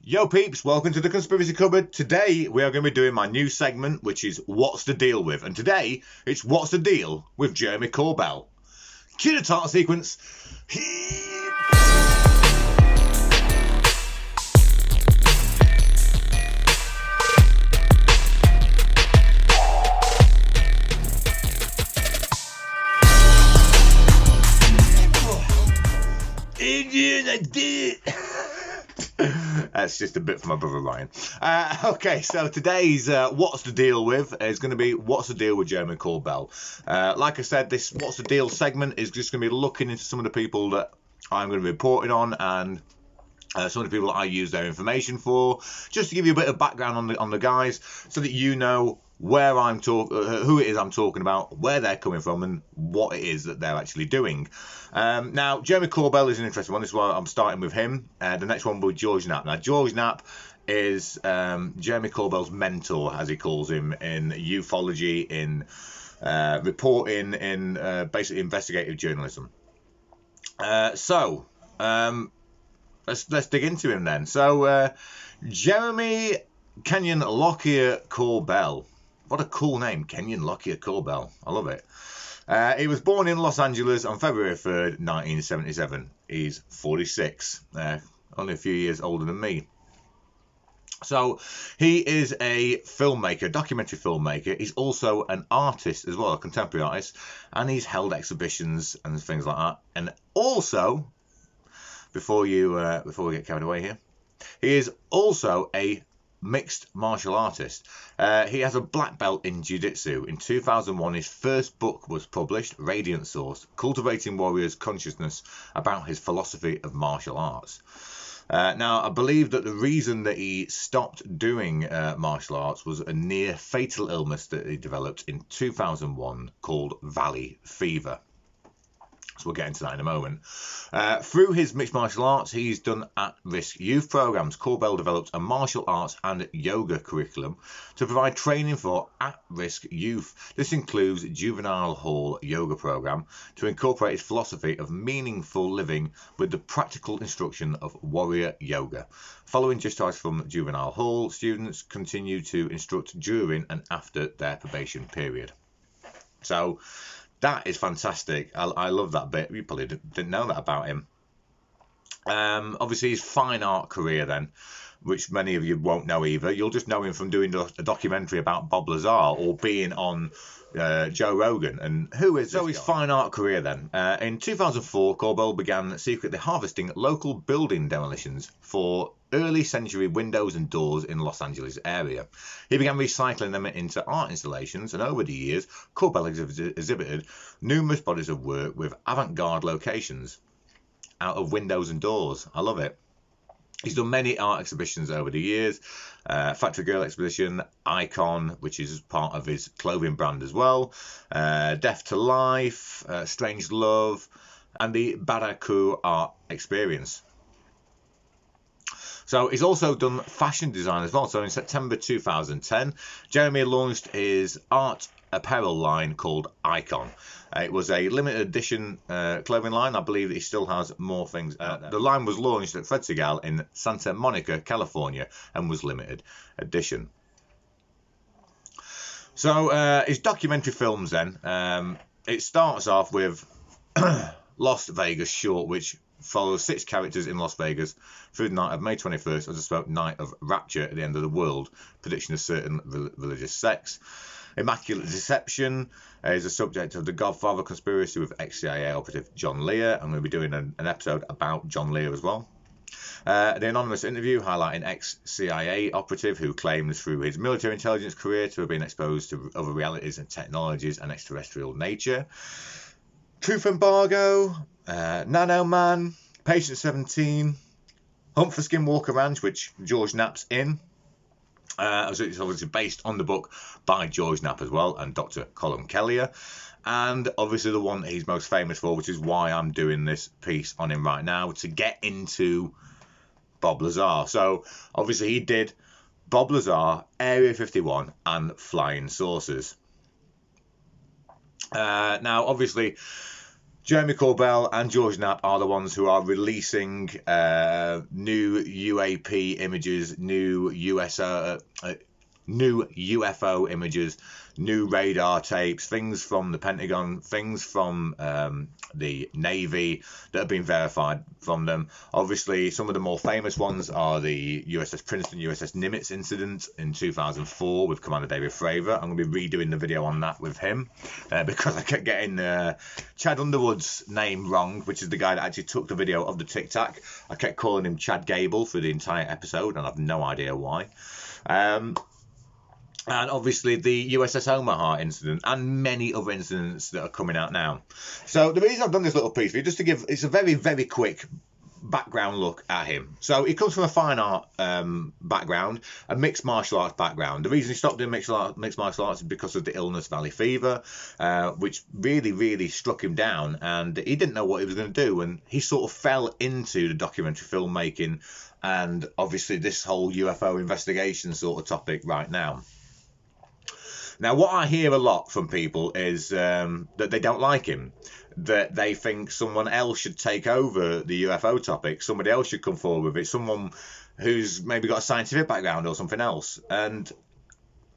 Yo peeps, welcome to the Conspiracy Cupboard. Today we are going to be doing my new segment, which is What's the Deal With? And today it's What's the Deal with Jeremy Corbell. Cue the title sequence. Adrian, I did it. That's just a bit for my brother Ryan. Okay, so today's What's the Deal With is going to be What's the Deal with Jeremy Corbell. Like I said, this What's the Deal segment is just going to be looking into some of the people that I'm going to be reporting on and some of the people that I use their information for, just to give you a bit of background on the guys so that you know where who it is I'm talking about, where they're coming from, and what it is that they're actually doing. Now, Jeremy Corbell is an interesting one. This is why I'm starting with him. The next one will be George Knapp. Now, George Knapp is Jeremy Corbell's mentor, as he calls him, in ufology, in reporting, in basically investigative journalism. So let's dig into him then. So, Jeremy Kenyon Lockyer Corbell. What a cool name, Kenyon Lockyer Corbell. I love it. He was born in Los Angeles on February 3rd, 1977. He's 46, only a few years older than me. So he is a filmmaker, documentary filmmaker. He's also an artist as well, a contemporary artist, and he's held exhibitions and things like that. And also, before we get carried away here, he is also a mixed martial artist. He has a black belt in jiu-jitsu. In 2001, his first book was published, Radiant Source, Cultivating Warriors' Consciousness about his philosophy of martial arts. Now, I believe that the reason that he stopped doing martial arts was a near fatal illness that he developed in 2001 called Valley Fever. So we'll get into that in a moment. Through his mixed martial arts, he's done at-risk youth programs. Corbell developed a martial arts and yoga curriculum to provide training for at-risk youth. This includes Juvenile Hall Yoga program to incorporate his philosophy of meaningful living with the practical instruction of warrior yoga. Following discharge from Juvenile Hall, students continue to instruct during and after their probation period. So that is fantastic. I love that bit. You probably didn't know that about him. Obviously, his fine art career then, which many of you won't know either. You'll just know him from doing a documentary about Bob Lazar or being on Joe Rogan. And who is this guy? His fine art career then. In 2004, Corbell began secretly harvesting local building demolitions for early century windows and doors in Los Angeles area. He began recycling them into art installations, and over the years, Corbell exhibited numerous bodies of work with avant-garde locations out of windows and doors. I love it. He's done many art exhibitions over the years. Factory Girl exhibition, Icon, which is part of his clothing brand as well. Death to Life, Strange Love, and the Baraku Art Experience. So he's also done fashion design as well. So in September 2010, Jeremy launched his art apparel line called Icon. It was a limited edition clothing line. I believe that he still has more things out there. The line was launched at Fred Segal in Santa Monica, California, and was limited edition. So his documentary films then, it starts off with Las Vegas Short, which follows 6 characters in Las Vegas through the night of May 21st as a spoke night of rapture at the end of the world, prediction of certain religious sects. Immaculate Deception is a subject of the Godfather conspiracy with ex-CIA operative John Lear. I'm going to be doing an episode about John Lear as well. The Anonymous Interview, highlighting ex-CIA operative who claims through his military intelligence career to have been exposed to other realities and technologies and extraterrestrial nature. Truth Embargo, Nano Man, Patient 17, Hunt for Skinwalker Ranch, which George Knapp's in. It's obviously based on the book by George Knapp as well, and Dr. Colin Kellier. And obviously the one that he's most famous for, which is why I'm doing this piece on him right now, to get into Bob Lazar. So obviously he did Bob Lazar, Area 51, and Flying Saucers. Now, obviously, Jeremy Corbell and George Knapp are the ones who are releasing new UAP images, new UFO images, new radar tapes, things from the Pentagon, things from the Navy that have been verified from them. Obviously, some of the more famous ones are the USS Princeton, USS Nimitz incident in 2004 with Commander David Fravor. I'm going to be redoing the video on that with him because I kept getting Chad Underwood's name wrong, which is the guy that actually took the video of the Tic Tac. I kept calling him Chad Gable for the entire episode, and I've no idea why. And obviously the USS Omaha incident and many other incidents that are coming out now. So the reason I've done this little piece for you, just to give, it's a very, very quick background look at him. So he comes from a fine art background, a mixed martial arts background. The reason he stopped doing mixed martial arts is because of the illness Valley Fever, which really, really struck him down, and he didn't know what he was going to do, and he sort of fell into the documentary filmmaking and obviously this whole UFO investigation sort of topic right now. Now, what I hear a lot from people is that they don't like him, that they think someone else should take over the UFO topic, somebody else should come forward with it, someone who's maybe got a scientific background or something else. And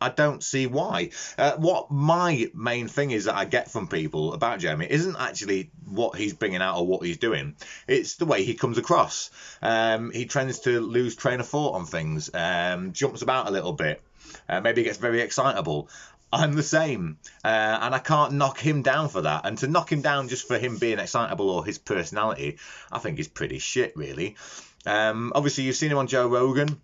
I don't see why. What my main thing is that I get from people about Jeremy isn't actually what he's bringing out or what he's doing. It's the way he comes across. He tends to lose train of thought on things, jumps about a little bit. Maybe gets very excitable. I'm the same, and I can't knock him down for that. And to knock him down just for him being excitable or his personality, I think is pretty shit, really. Obviously, you've seen him on Joe Rogan.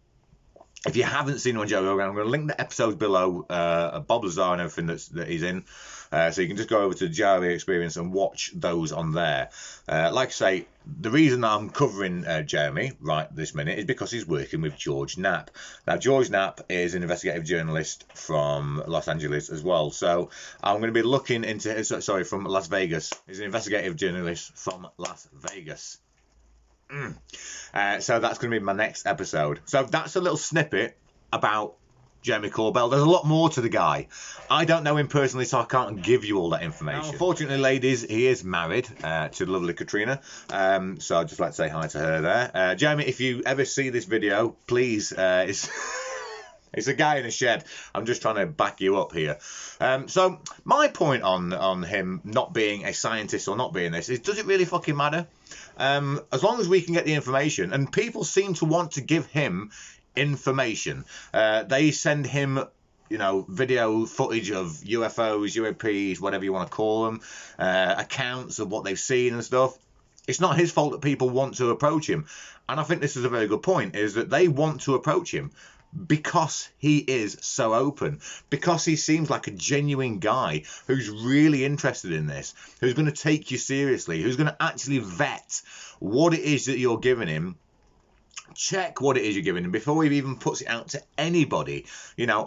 If you haven't seen him on Joe Rogan, I'm going to link the episodes below, Bob Lazar and everything that he's in. So you can just go over to the Joe Experience and watch those on there. Like I say, the reason I'm covering Jeremy right this minute is because he's working with George Knapp. Now, George Knapp is an investigative journalist from Los Angeles as well. So I'm going to be looking into, sorry, from Las Vegas. He's an investigative journalist from Las Vegas. So that's going to be my next episode. So that's a little snippet about Jeremy Corbell. There's a lot more to the guy. I don't know him personally, so I can't give you all that information. Now, unfortunately, ladies, he is married to the lovely Katrina. So I'd just like to say hi to her there. Jeremy, if you ever see this video, please, it's a guy in a shed. I'm just trying to back you up here. So my point on him not being a scientist or not being this is, does it really fucking matter? As long as we can get the information, and people seem to want to give him information. They send him, you know, video footage of UFOs, UAPs, whatever you want to call them, accounts of what they've seen and stuff. It's not his fault that people want to approach him. And I think this is a very good point, is that they want to approach him because he is so open, because he seems like a genuine guy who's really interested in this, who's going to take you seriously, who's going to actually vet what it is that you're giving him, check what it is you're giving him before he even puts it out to anybody, you know.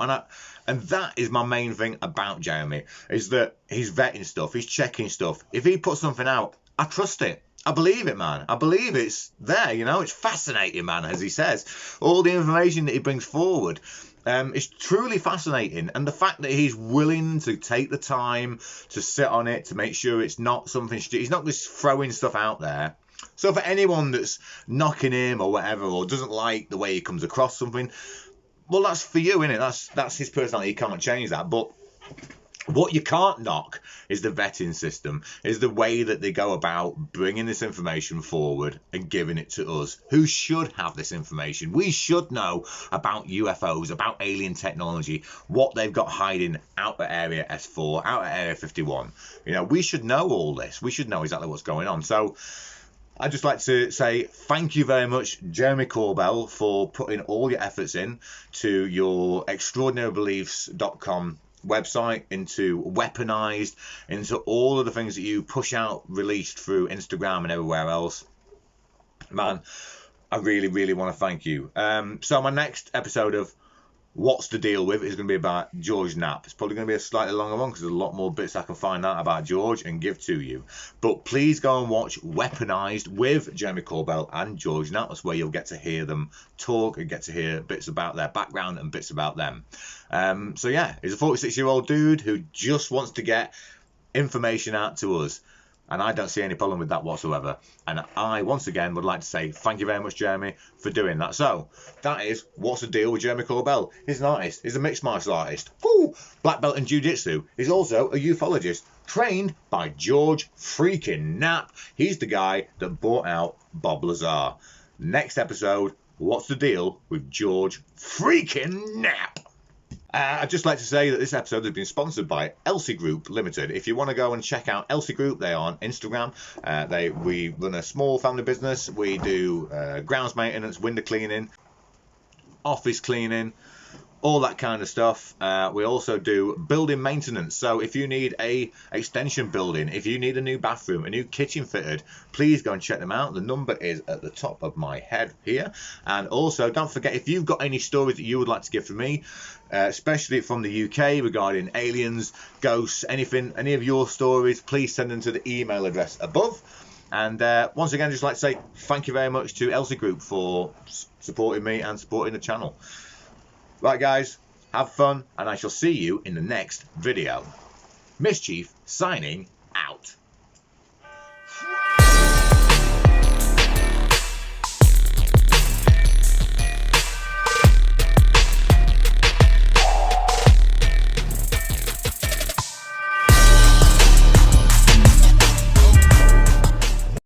And that is my main thing about Jeremy, is that he's vetting stuff, he's checking stuff. If he puts something out, I trust it. I believe it, man. I believe it's there, you know. It's fascinating, man, as he says. All the information that he brings forward is truly fascinating. And the fact that he's willing to take the time to sit on it, to make sure it's not something stupid. He's not just throwing stuff out there. So for anyone that's knocking him or whatever, or doesn't like the way he comes across something, well, that's for you, innit? That's his personality. You can't change that. But what you can't knock is the vetting system, is the way that they go about bringing this information forward and giving it to us, who should have this information. We should know about UFOs, about alien technology, what they've got hiding out at Area S4, out at Area 51. You know, we should know all this. We should know exactly what's going on. So I'd just like to say thank you very much, Jeremy Corbell, for putting all your efforts in to your extraordinarybeliefs.com website, into Weponised, into all of the things that you push out, released through Instagram and everywhere else. Man, I really, really want to thank you. So my next episode of What's the Deal With is going to be about George Knapp. It's probably going to be a slightly longer one because there's a lot more bits I can find out about George and give to you. But please go and watch Weponised with Jeremy Corbell and George Knapp. That's where you'll get to hear them talk and get to hear bits about their background and bits about them. So yeah, he's a 46-year-old dude who just wants to get information out to us. And I don't see any problem with that whatsoever. And I, once again, would like to say thank you very much, Jeremy, for doing that. So, that is What's the Deal with Jeremy Corbel. He's an artist. He's a mixed martial artist. Woo! Black belt in jiu-jitsu. He's also a ufologist, trained by George freaking Knapp. He's the guy that bought out Bob Lazar. Next episode, What's the Deal with George freaking Knapp? I'd just like to say that this episode has been sponsored by Elsie Group Limited. If you want to go and check out Elsie Group, they are on Instagram. We run a small family business. We do grounds maintenance, window cleaning, office cleaning, all that kind of stuff. We also do building maintenance. So if you need a extension building, if you need a new bathroom, a new kitchen fitted, please go and check them out. The number is at the top of my head here. And also, don't forget, if you've got any stories that you would like to give from me, especially from the UK regarding aliens, ghosts, anything, any of your stories, please send them to the email address above. And once again, just like to say thank you very much to Elsie Group for supporting me and supporting the channel. Right, guys, have fun, and I shall see you in the next video. Mischief signing out.